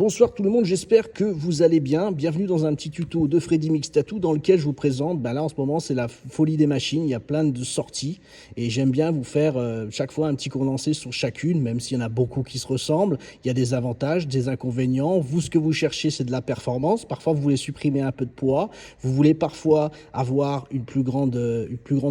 Bonsoir tout le monde, j'espère que vous allez bien. Bienvenue dans un petit tuto de Freddy Mix Tattoo dans lequel je vous présente, là en ce moment c'est la folie des machines, il y a plein de sorties et j'aime bien vous faire chaque fois un petit condensé sur chacune, même s'il y en a beaucoup qui se ressemblent. Il y a des avantages, des inconvénients. Vous, ce que vous cherchez, c'est de la performance. Parfois vous voulez supprimer un peu de poids, vous voulez parfois avoir une plus grande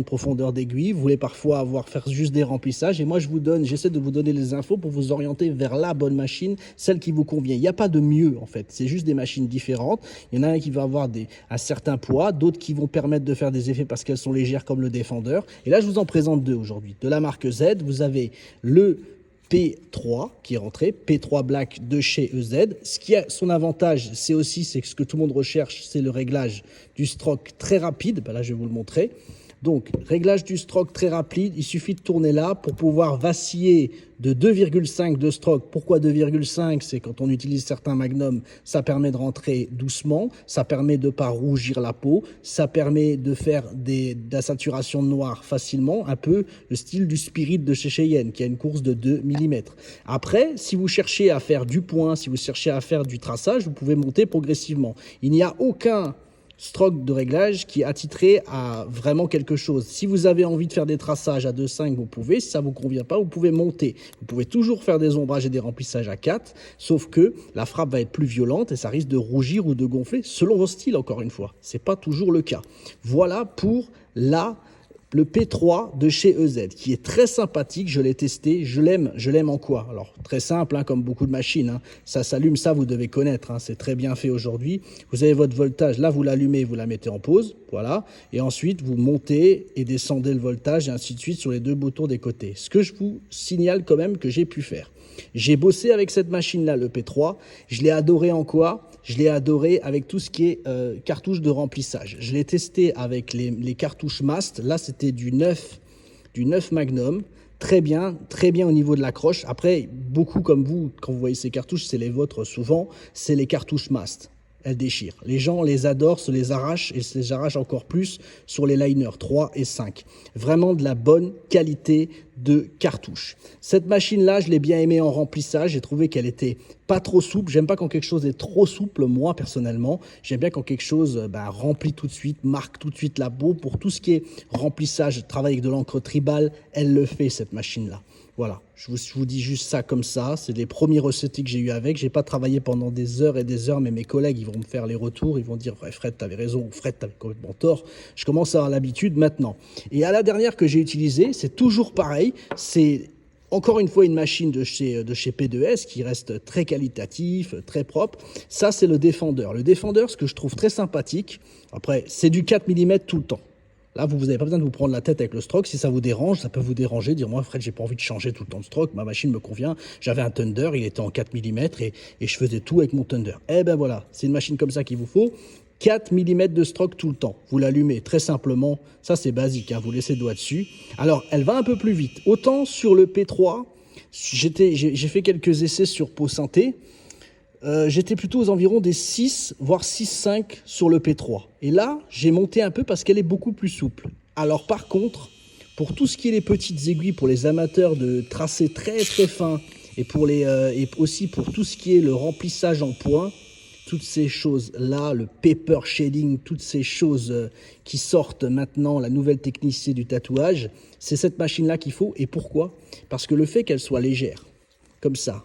profondeur d'aiguille, vous voulez parfois faire juste des remplissages et moi j'essaie de vous donner les infos pour vous orienter vers la bonne machine, celle qui vous convient. Il n'y a pas de mieux en fait, c'est juste des machines différentes. Il y en a un qui va avoir un certain poids, d'autres qui vont permettre de faire des effets parce qu'elles sont légères comme le Defender. Et là je vous en présente deux aujourd'hui. De la marque Z, vous avez le P3 qui est rentré, P3 Black de chez EZ. Ce qui a son avantage, c'est ce que tout le monde recherche, c'est le réglage du stroke très rapide. Là je vais vous le montrer. Donc, réglage du stroke très rapide, il suffit de tourner là pour pouvoir vaciller de 2,5 de stroke. Pourquoi 2,5? C'est quand on utilise certains magnums, ça permet de rentrer doucement, ça permet de ne pas rougir la peau, ça permet de faire de la saturation noire facilement, un peu le style du Spirit de chez Cheyenne, qui a une course de 2 mm. Après, si vous cherchez à faire du point, si vous cherchez à faire du traçage, vous pouvez monter progressivement. Il n'y a aucun stroke de réglage qui est attitré à vraiment quelque chose. Si vous avez envie de faire des traçages à 2,5, vous pouvez. Si ça ne vous convient pas, vous pouvez monter. Vous pouvez toujours faire des ombrages et des remplissages à 4, sauf que la frappe va être plus violente et ça risque de rougir ou de gonfler selon vos styles, encore une fois. Ce n'est pas toujours le cas. Voilà pour le P3 de chez EZ, qui est très sympathique, je l'ai testé, je l'aime en quoi? Alors, très simple, comme beaucoup de machines, ça s'allume, ça vous devez connaître, c'est très bien fait aujourd'hui. Vous avez votre voltage, là vous l'allumez, vous la mettez en pause, voilà, et ensuite vous montez et descendez le voltage et ainsi de suite sur les deux boutons des côtés. Ce que je vous signale quand même que j'ai pu faire. J'ai bossé avec cette machine-là, le P3, je l'ai adoré en quoi? Je l'ai adoré avec tout ce qui est cartouches de remplissage. Je l'ai testé avec les cartouches Mast. Là, c'était du 9 Magnum. Très bien au niveau de l'accroche. Après, beaucoup comme vous, quand vous voyez ces cartouches, c'est les vôtres souvent, c'est les cartouches Mast. Elles déchirent. Les gens les adorent, se les arrachent et se les arrachent encore plus sur les liners 3 et 5. Vraiment de la bonne qualité de cartouche. Cette machine-là, je l'ai bien aimée en remplissage. J'ai trouvé qu'elle était pas trop souple. J'aime pas quand quelque chose est trop souple, moi, personnellement. J'aime bien quand quelque chose remplit tout de suite, marque tout de suite la peau. Pour tout ce qui est remplissage, travail avec de l'encre tribal, elle le fait, cette machine-là. Voilà, je vous dis juste ça comme ça. C'est les premiers ressentis que j'ai eu avec. Je n'ai pas travaillé pendant des heures et des heures, mais mes collègues, ils vont me faire les retours. Ils vont dire ouais, Fred, tu avais raison, ou Fred, tu avais complètement tort. Je commence à avoir l'habitude maintenant. Et à la dernière que j'ai utilisée, c'est toujours pareil. C'est encore une fois une machine de chez P2S qui reste très qualitatif, très propre. Ça, c'est le Defender. Le Defender, ce que je trouve très sympathique, après, c'est du 4 mm tout le temps. Là, vous n'avez pas besoin de vous prendre la tête avec le stroke. Si ça vous dérange, ça peut vous déranger. Dire, moi, Fred, j'ai pas envie de changer tout le temps de stroke. Ma machine me convient. J'avais un Thunder, il était en 4 mm et je faisais tout avec mon Thunder. Eh ben voilà, c'est une machine comme ça qu'il vous faut. 4 mm de stroke tout le temps. Vous l'allumez très simplement. Ça, c'est basique. Vous laissez le doigt dessus. Alors, elle va un peu plus vite. Autant sur le P3, j'ai fait quelques essais sur peau synthé. J'étais plutôt aux environs des 6, voire 6,5 sur le P3. Et là, j'ai monté un peu parce qu'elle est beaucoup plus souple. Alors par contre, pour tout ce qui est les petites aiguilles, pour les amateurs de tracés très très fins, et aussi pour tout ce qui est le remplissage en point, toutes ces choses-là, le paper shading, toutes ces choses qui sortent maintenant, la nouvelle technicité du tatouage, c'est cette machine-là qu'il faut. Et pourquoi? Parce que le fait qu'elle soit légère, comme ça,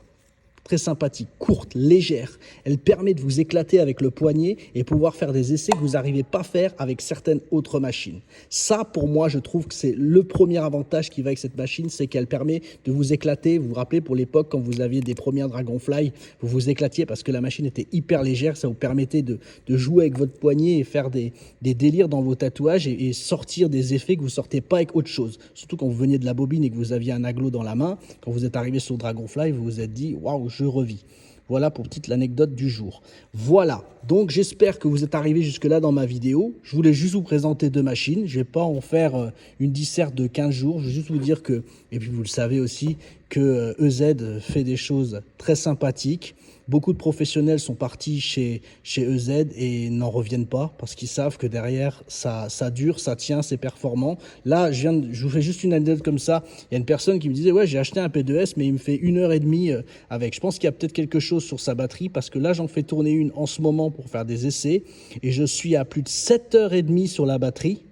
très sympathique, courte, légère. Elle permet de vous éclater avec le poignet et pouvoir faire des essais que vous n'arrivez pas à faire avec certaines autres machines. Ça, pour moi, je trouve que c'est le premier avantage qui va avec cette machine, c'est qu'elle permet de vous éclater. Vous vous rappelez, pour l'époque, quand vous aviez des premières Dragonfly, vous vous éclatiez parce que la machine était hyper légère. Ça vous permettait de jouer avec votre poignet et faire des délires dans vos tatouages et sortir des effets que vous ne sortez pas avec autre chose. Surtout quand vous veniez de la bobine et que vous aviez un aglo dans la main. Quand vous êtes arrivé sur Dragonfly, vous vous êtes dit « Waouh, je revis ». Voilà pour petite l'anecdote du jour. Voilà, donc j'espère que vous êtes arrivé jusque-là dans ma vidéo. Je voulais juste vous présenter deux machines. Je ne vais pas en faire une disserte de 15 jours. Je vais juste vous dire que, et puis vous le savez aussi, que EZ fait des choses très sympathiques. Beaucoup de professionnels sont partis chez EZ et n'en reviennent pas parce qu'ils savent que derrière, ça dure, ça tient, c'est performant. Là, je vous fais juste une anecdote comme ça. Il y a une personne qui me disait, ouais, j'ai acheté un P2S, mais il me fait 1 heure et demie avec. Je pense qu'il y a peut-être quelque chose sur sa batterie parce que là, j'en fais tourner une en ce moment pour faire des essais et je suis à plus de 7 heures et demie sur la batterie.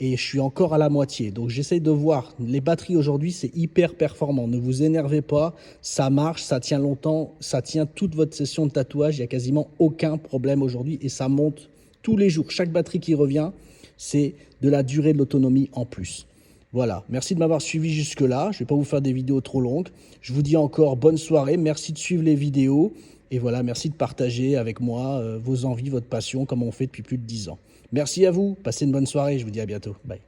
Et je suis encore à la moitié. Donc j'essaye de voir. Les batteries aujourd'hui, c'est hyper performant. Ne vous énervez pas, ça marche, ça tient longtemps, ça tient toute votre session de tatouage. Il n'y a quasiment aucun problème aujourd'hui et ça monte tous les jours. Chaque batterie qui revient, c'est de la durée de l'autonomie en plus. Voilà, merci de m'avoir suivi jusque-là. Je ne vais pas vous faire des vidéos trop longues. Je vous dis encore bonne soirée. Merci de suivre les vidéos. Et voilà, merci de partager avec moi vos envies, votre passion, comme on fait depuis plus de 10 ans. Merci à vous, passez une bonne soirée, je vous dis à bientôt. Bye.